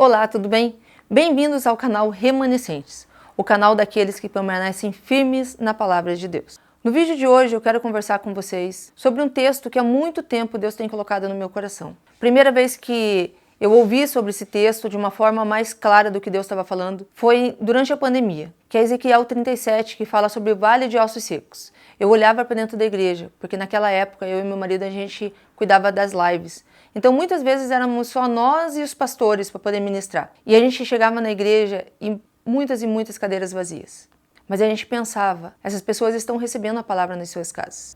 Olá, tudo bem? Bem-vindos ao canal Remanescentes, o canal daqueles que permanecem firmes na palavra de Deus. No vídeo de hoje eu quero conversar com vocês sobre um texto que há muito tempo Deus tem colocado no meu coração. Primeira vez que eu ouvi sobre esse texto de uma forma mais clara do que Deus estava falando foi durante a pandemia, que é Ezequiel 37, que fala sobre o vale de ossos secos. Eu olhava para dentro da igreja, porque naquela época eu e meu marido a gente cuidava das lives. Então muitas vezes éramos só nós e os pastores para poder ministrar. E a gente chegava na igreja e muitas cadeiras vazias. Mas a gente pensava, essas pessoas estão recebendo a palavra nas suas casas.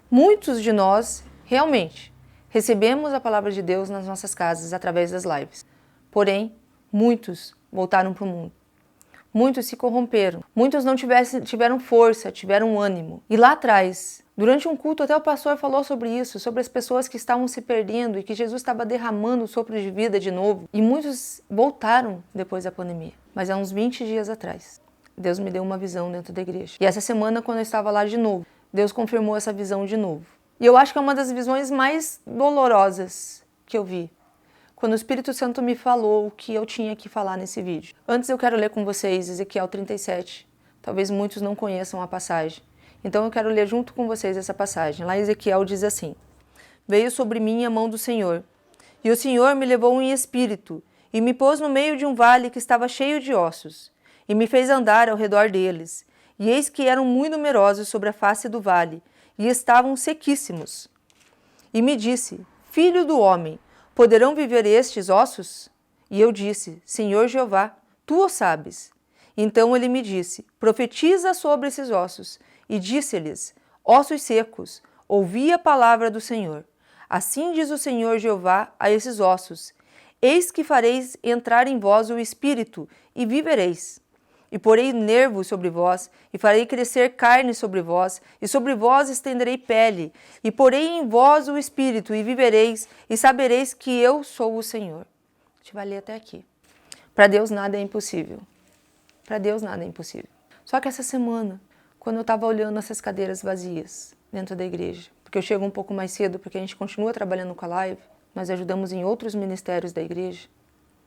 Muitos de nós, realmente, recebemos a palavra de Deus nas nossas casas através das lives. Porém, muitos voltaram para o mundo. Muitos se corromperam. Muitos não tiveram força, tiveram ânimo. E lá atrás, durante um culto, até o pastor falou sobre isso, sobre as pessoas que estavam se perdendo e que Jesus estava derramando o sopro de vida de novo. E muitos voltaram depois da pandemia. Mas há uns 20 dias atrás, Deus me deu uma visão dentro da igreja. E essa semana, quando eu estava lá de novo, Deus confirmou essa visão de novo. E eu acho que é uma das visões mais dolorosas que eu vi, quando o Espírito Santo me falou o que eu tinha que falar nesse vídeo. Antes eu quero ler com vocês Ezequiel 37. Talvez muitos não conheçam a passagem. Então eu quero ler junto com vocês essa passagem. Lá Ezequiel diz assim: Veio sobre mim a mão do Senhor, e o Senhor me levou em espírito, e me pôs no meio de um vale que estava cheio de ossos, e me fez andar ao redor deles. E eis que eram muito numerosos sobre a face do vale, e estavam sequíssimos. E me disse: Filho do homem, poderão viver estes ossos? E eu disse: Senhor Jeová, tu o sabes. Então ele me disse: Profetiza sobre esses ossos. E disse-lhes: Ossos secos, ouvi a palavra do Senhor. Assim diz o Senhor Jeová a esses ossos: Eis que fareis entrar em vós o espírito, e vivereis. E porei nervos sobre vós, e farei crescer carne sobre vós, e sobre vós estenderei pele, e porei em vós o espírito, e vivereis, e sabereis que eu sou o Senhor. A gente vai ler até aqui. Para Deus nada é impossível. Para Deus nada é impossível. Só que essa semana, quando eu estava olhando essas cadeiras vazias dentro da igreja, porque eu chego um pouco mais cedo, porque a gente continua trabalhando com a live, nós ajudamos em outros ministérios da igreja,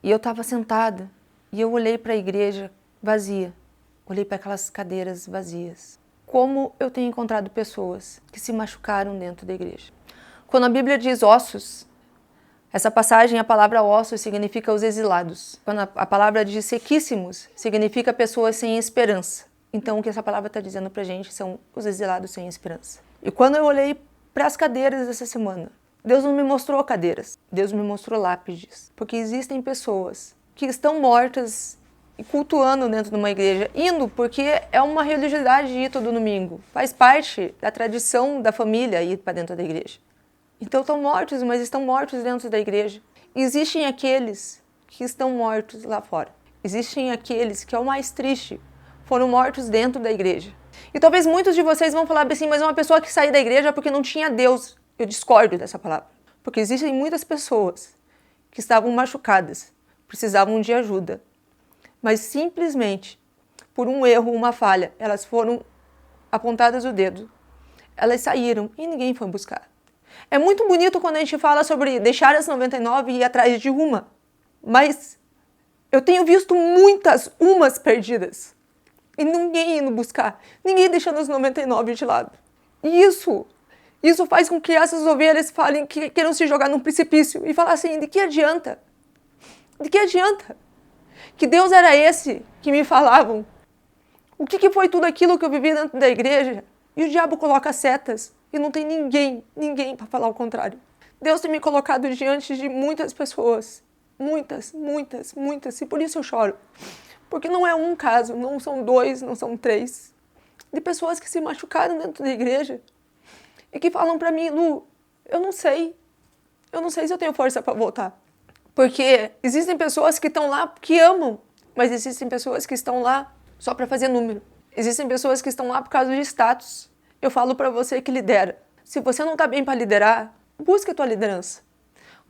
e eu estava sentada, e eu olhei para a igreja vazia. Olhei para aquelas cadeiras vazias. Como eu tenho encontrado pessoas que se machucaram dentro da igreja. Quando a Bíblia diz ossos, essa passagem, a palavra ossos significa os exilados. Quando a palavra diz sequíssimos, significa pessoas sem esperança. Então o que essa palavra está dizendo para a gente são os exilados sem esperança. E quando eu olhei para as cadeiras essa semana, Deus não me mostrou cadeiras, Deus me mostrou lápides. Porque existem pessoas que estão mortas e cultuando dentro de uma igreja, indo porque é uma religiosidade ir todo domingo. Faz parte da tradição da família ir para dentro da igreja. Então estão mortos, mas estão mortos dentro da igreja. Existem aqueles que estão mortos lá fora. Existem aqueles que é o mais triste, foram mortos dentro da igreja. E talvez muitos de vocês vão falar assim, mas uma pessoa que saiu da igreja porque não tinha Deus. Eu discordo dessa palavra. Porque existem muitas pessoas que estavam machucadas, precisavam de ajuda. Mas simplesmente, por um erro, uma falha, elas foram apontadas o dedo. Elas saíram e ninguém foi buscar. É muito bonito quando a gente fala sobre deixar as 99 e ir atrás de uma. Mas eu tenho visto muitas umas perdidas. E ninguém indo buscar. Ninguém deixando as 99 de lado. E isso faz com que essas ovelhas falem que queiram se jogar num precipício. E falar assim, de que adianta? De que adianta? Que Deus era esse que me falavam? O que foi tudo aquilo que eu vivi dentro da igreja? E o diabo coloca setas e não tem ninguém para falar o contrário. Deus tem me colocado diante de muitas pessoas. Muitas. E por isso eu choro. Porque não é um caso, não são dois, não são três. De pessoas que se machucaram dentro da igreja. E que falam para mim, Lu, eu não sei se eu tenho força para voltar. Porque existem pessoas que estão lá que amam, mas existem pessoas que estão lá só para fazer número. Existem pessoas que estão lá por causa de status. Eu falo para você que lidera. Se você não está bem para liderar, busque a tua liderança.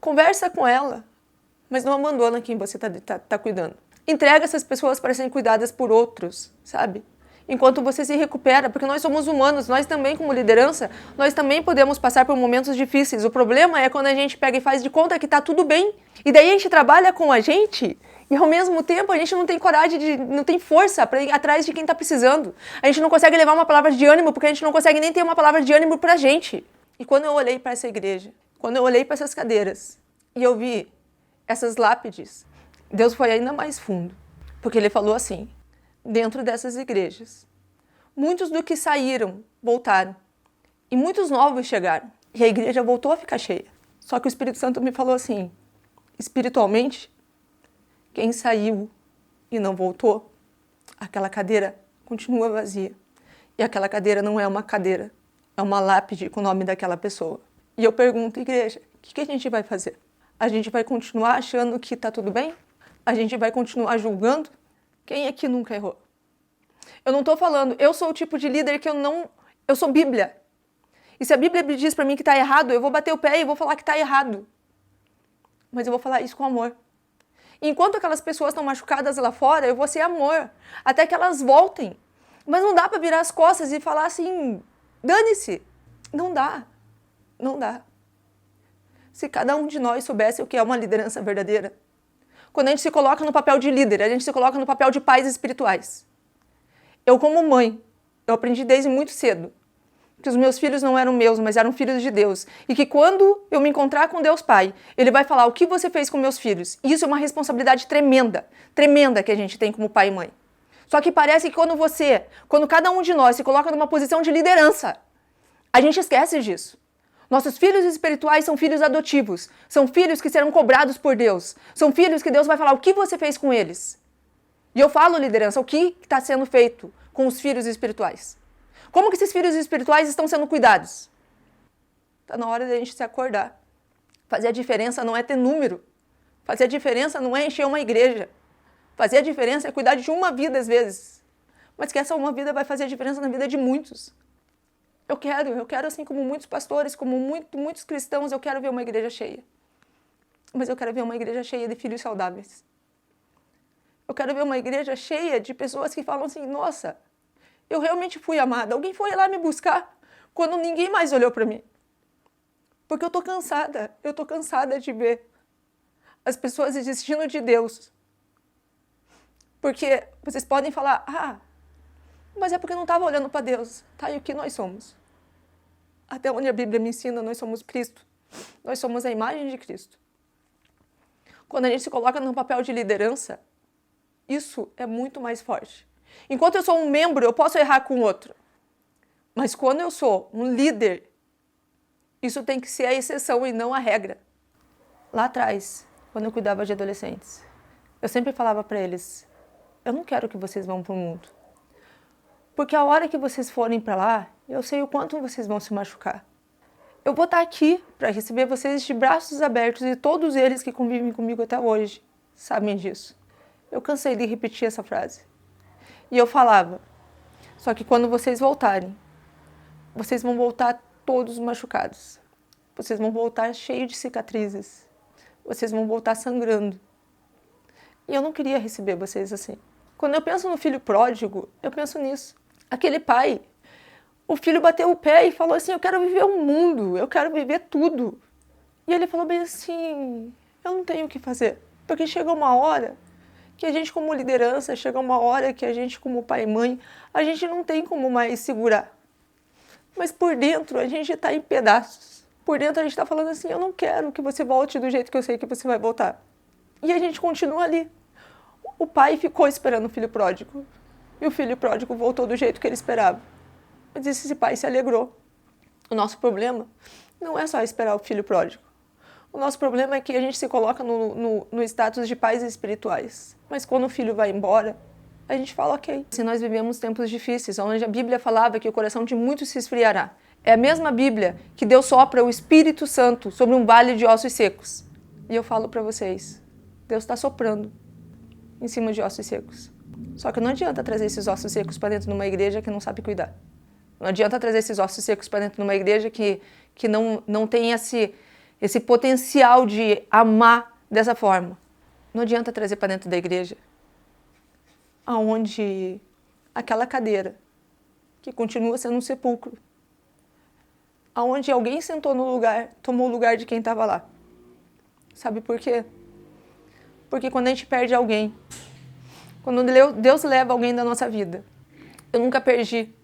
Conversa com ela, mas não abandona quem você tá cuidando. Entrega essas pessoas para serem cuidadas por outros, sabe? enquanto você se recupera, porque nós somos humanos, nós também como liderança, nós também podemos passar por momentos difíceis. O problema é quando a gente pega e faz de conta que está tudo bem, e daí a gente trabalha com a gente, e ao mesmo tempo a gente não tem coragem, não tem força para ir atrás de quem está precisando. A gente não consegue levar uma palavra de ânimo, porque a gente não consegue nem ter uma palavra de ânimo para a gente. E quando eu olhei para essa igreja, quando eu olhei para essas cadeiras, e eu vi essas lápides, Deus foi ainda mais fundo, porque Ele falou assim: dentro dessas igrejas, muitos do que saíram voltaram, e muitos novos chegaram, e a igreja voltou a ficar cheia. Só que o Espírito Santo me falou assim: espiritualmente, quem saiu e não voltou, aquela cadeira continua vazia. E aquela cadeira não é uma cadeira, é uma lápide com o nome daquela pessoa. E eu pergunto, igreja, o que a gente vai fazer? A gente vai continuar achando que está tudo bem? A gente vai continuar julgando? Quem aqui nunca errou? Eu não estou falando, eu sou o tipo de líder que eu sou Bíblia. E se a Bíblia diz para mim que está errado, eu vou bater o pé e vou falar que está errado. Mas eu vou falar isso com amor. E enquanto aquelas pessoas estão machucadas lá fora, eu vou ser amor, até que elas voltem. Mas não dá para virar as costas e falar assim, dane-se. Não dá. Não dá. Se cada um de nós soubesse o que é uma liderança verdadeira. Quando a gente se coloca no papel de líder, a gente se coloca no papel de pais espirituais. Eu, como mãe, eu aprendi desde muito cedo que os meus filhos não eram meus, mas eram filhos de Deus. E que quando eu me encontrar com Deus Pai, Ele vai falar o que você fez com meus filhos. E isso é uma responsabilidade tremenda, tremenda que a gente tem como pai e mãe. Só que parece que quando cada um de nós se coloca numa posição de liderança, a gente esquece disso. Nossos filhos espirituais são filhos adotivos, são filhos que serão cobrados por Deus, são filhos que Deus vai falar o que você fez com eles. E eu falo, liderança, o que está sendo feito com os filhos espirituais? Como que esses filhos espirituais estão sendo cuidados? Está na hora de a gente se acordar. Fazer a diferença não é ter número. Fazer a diferença não é encher uma igreja. Fazer a diferença é cuidar de uma vida às vezes. Mas que essa uma vida vai fazer a diferença na vida de muitos. Eu quero assim como muitos pastores, como muitos cristãos, eu quero ver uma igreja cheia. Mas eu quero ver uma igreja cheia de filhos saudáveis. Eu quero ver uma igreja cheia de pessoas que falam assim, nossa, eu realmente fui amada. Alguém foi lá me buscar quando ninguém mais olhou para mim. Porque eu tô cansada de ver as pessoas desistindo de Deus. Porque vocês podem falar, mas é porque eu não estava olhando para Deus. Tá, e o que nós somos? Até onde a Bíblia me ensina, nós somos Cristo. Nós somos a imagem de Cristo. Quando a gente se coloca no papel de liderança, isso é muito mais forte. Enquanto eu sou um membro, eu posso errar com o outro. Mas quando eu sou um líder, isso tem que ser a exceção e não a regra. Lá atrás, quando eu cuidava de adolescentes, eu sempre falava para eles, eu não quero que vocês vão para o mundo. Porque a hora que vocês forem para lá, eu sei o quanto vocês vão se machucar. Eu vou estar aqui para receber vocês de braços abertos e todos eles que convivem comigo até hoje sabem disso. Eu cansei de repetir essa frase. E eu falava, só que quando vocês voltarem, vocês vão voltar todos machucados. Vocês vão voltar cheios de cicatrizes. Vocês vão voltar sangrando. E eu não queria receber vocês assim. Quando eu penso no filho pródigo, eu penso nisso. Aquele pai, o filho bateu o pé e falou assim, eu quero viver o mundo, eu quero viver tudo. E ele falou bem assim, eu não tenho o que fazer. Porque chega uma hora que a gente como liderança, chega uma hora que a gente como pai e mãe, a gente não tem como mais segurar. Mas por dentro a gente está em pedaços. Por dentro a gente está falando assim, eu não quero que você volte do jeito que eu sei que você vai voltar. E a gente continua ali. O pai ficou esperando o filho pródigo. E o filho pródigo voltou do jeito que ele esperava. Mas esse pai se alegrou. O nosso problema não é só esperar o filho pródigo. O nosso problema é que a gente se coloca no status de pais espirituais. Mas quando o filho vai embora, a gente fala, ok. Se nós vivemos tempos difíceis, onde a Bíblia falava que o coração de muitos se esfriará. É a mesma Bíblia que Deus sopra o Espírito Santo sobre um vale de ossos secos. E eu falo para vocês, Deus está soprando em cima de ossos secos. Só que não adianta trazer esses ossos secos para dentro de uma igreja que não sabe cuidar. Não adianta trazer esses ossos secos para dentro de uma igreja que não tem esse potencial de amar dessa forma. Não adianta trazer para dentro da igreja onde aquela cadeira, que continua sendo um sepulcro, aonde alguém sentou no lugar, tomou o lugar de quem estava lá. Sabe por quê? Porque quando a gente perde alguém, quando Deus leva alguém da nossa vida, eu nunca perdi,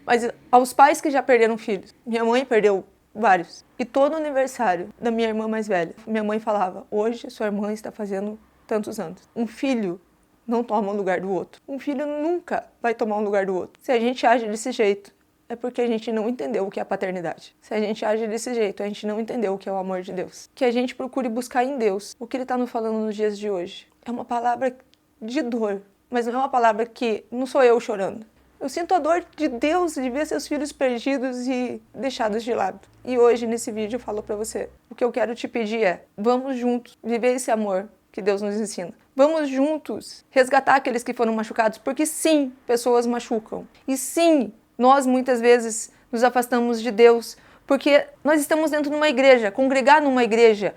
mas aos pais que já perderam filhos, minha mãe perdeu vários, e todo aniversário da minha irmã mais velha, minha mãe falava: hoje sua irmã está fazendo tantos anos. Um filho não toma o lugar do outro. Um filho nunca vai tomar o lugar do outro. Se a gente age desse jeito, é porque a gente não entendeu o que é a paternidade. Se a gente age desse jeito, a gente não entendeu o que é o amor de Deus. Que a gente procure buscar em Deus o que Ele está nos falando nos dias de hoje. É uma palavra de dor, mas não é uma palavra que não sou eu chorando. Eu sinto a dor de Deus de ver seus filhos perdidos e deixados de lado. E hoje, nesse vídeo, eu falo pra você. O que eu quero te pedir é: vamos juntos viver esse amor que Deus nos ensina. Vamos juntos resgatar aqueles que foram machucados, porque sim, pessoas machucam. E sim, nós muitas vezes nos afastamos de Deus, porque nós estamos dentro de uma igreja. Congregar numa igreja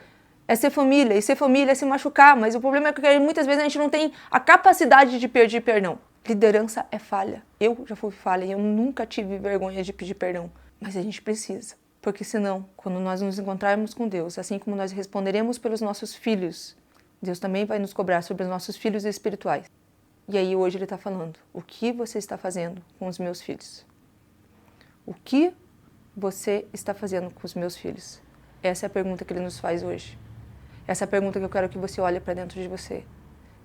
é ser família, e ser família é se machucar, mas o problema é que muitas vezes a gente não tem a capacidade de pedir perdão. Liderança é falha. Eu já fui falha e eu nunca tive vergonha de pedir perdão. Mas a gente precisa. Porque senão, quando nós nos encontrarmos com Deus, assim como nós responderemos pelos nossos filhos, Deus também vai nos cobrar sobre os nossos filhos espirituais. E aí hoje Ele está falando: o que você está fazendo com os meus filhos? O que você está fazendo com os meus filhos? Essa é a pergunta que Ele nos faz hoje. Essa é a pergunta que eu quero que você olhe para dentro de você.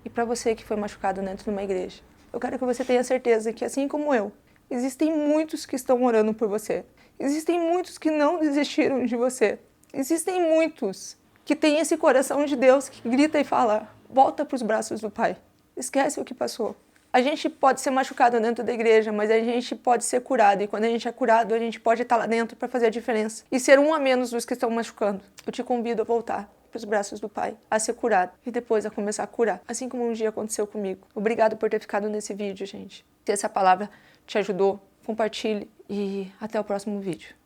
E para você que foi machucado dentro de uma igreja, eu quero que você tenha certeza que, assim como eu, existem muitos que estão orando por você. Existem muitos que não desistiram de você. Existem muitos que têm esse coração de Deus que grita e fala: volta para os braços do Pai. Esquece o que passou. A gente pode ser machucado dentro da igreja, mas a gente pode ser curado. E quando a gente é curado, a gente pode estar lá dentro para fazer a diferença. E ser um a menos dos que estão machucando. Eu te convido a voltar para os braços do Pai, a ser curado e depois a começar a curar, assim como um dia aconteceu comigo. Obrigado por ter ficado nesse vídeo, gente. Se essa palavra te ajudou, compartilhe e até o próximo vídeo.